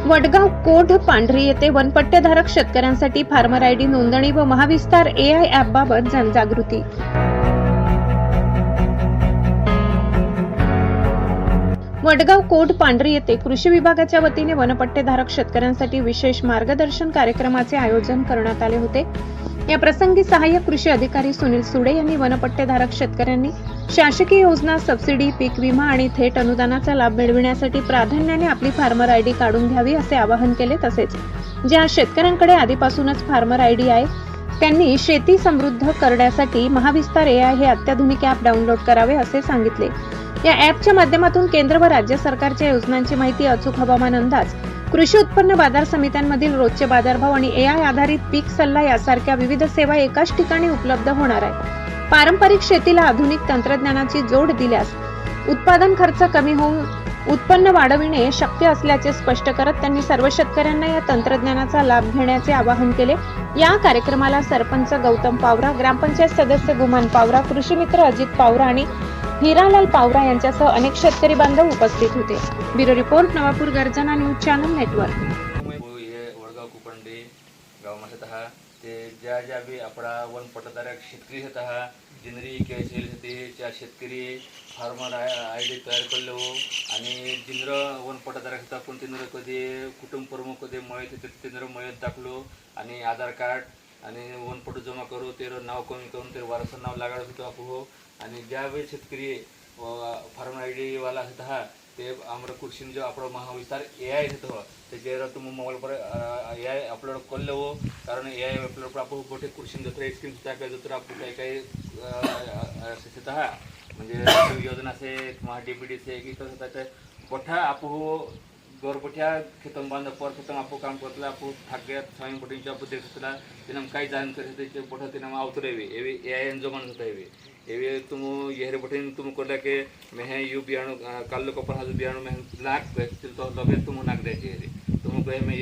वडगाव कोढ पांढरी येथे वनपट्टेधारक शेतकऱ्यांसाठी फार्मर आयडी नोंदणी व महाविस्तार एआय ॲप बाबत जनजागृती। वडगाव कोढ पांढरी येथे कृषी विभागाच्या वतीने वनपट्टेधारक शेतकऱ्यांसाठी विशेष मार्गदर्शन कार्यक्रमाचे आयोजन करण्यात आले होते। या प्रसंगी सहाय्यक कृषी अधिकारी सुनील सुडे यांनी वनपट्टेधारक शेतकऱ्यांनी शासकीय योजना, सबसिडी, पीक विमा आणि थेट अनुदानाचा लाभ मिळविण्यासाठी प्राधान्याने आपली फार्मर आयडी काढून घ्यावी असे आवाहन केले। तसेच ज्या शेतकऱ्यांकडे आधीपासूनच फार्मर आयडी आहे त्यांनी शेती समृद्ध करण्यासाठी महाविस्तार एआय हे अत्याधुनिक ॲप डाउनलोड करावे असे सांगितले। या ॲपच्या माध्यमातून केंद्र व राज्य सरकारच्या योजनांची माहिती, अचूक हवामान अंदाज, कृषी उत्पन्न बाजार समित्यांमधील रोजचे बाजारभाव आणि एआय आधारित पीक सल्ला यासारख्या विविध सेवा एकाच ठिकाणी उपलब्ध होणार आहे। पारंपरिक शेतीला आधुनिक तंत्रज्ञानाची जोड दिल्यास उत्पादन खर्च कमी होऊन उत्पन्न वाढविणे शक्य असल्याचे स्पष्ट करत त्यांनी सर्व शेतकऱ्यांना या तंत्रज्ञानाचा लाभ घेण्याचे आवाहन केले। या कार्यक्रमाला सरपंच गौतम पावरा, ग्रामपंचायत सदस्य गुमान पावरा, कृषी मित्र अजित पावरा आणि हिरालाल पावरा यांच्यासह अनेक शेतकरी बांधव उपस्थित होते। ब्युरो रिपोर्ट, नवापूर गर्जना न्यूज चॅनल नेटवर्क। वडगाव कुपंडे गाव मासत हा ते ज्या ज्या बी आपला वनपट्टेधारक शेतकरी होता जिनरी केसेल ते त्या शेतकरी फार्मर आयडी तयार करलो आणि जिनर वनपट्टेधारक होता पण तिनर कधी कुटुंब प्रमुख कधी मयत होते तिनर मयत दाखलो आणि आधार कार्ड आणि वनपट्टो जमा करू तेर नाव कमी करून ते वारसा नाव लागाडत होतो आपो आणि ज्यावेळी शेतकरी फार्मर आयडी वाला होता ते आम्हाला कृषी जो आपला महाविस्तार एआय होतो त्याच्यावर तुम्ही मोबाईल पर एआय अपलोड करलो कारण एआय अपलोड पर आपण मोठे कृषी दुसऱ्या स्कीम टाकाय दुसरं आपण काही काही होता म्हणजे योजना से किंवा डीपीडी से की तसं त्याचं मोठा आपण गौरपठ्या खेतम बांध पर खेतम आपको काम करतला आपको थाक्यात स्वामी पटींच्या पद्धती असला तिनं काही जानकारी त्याचे मोठा तिनं अवतरेवे एवी एआय जो म्हणत होता एवी तुम येहरे बठीन तुम करला के मैं यू बियाणो काल को पर हाजु बियाणो में लाख तो लगे तुम नाक द्यायचे तुम कहे मैं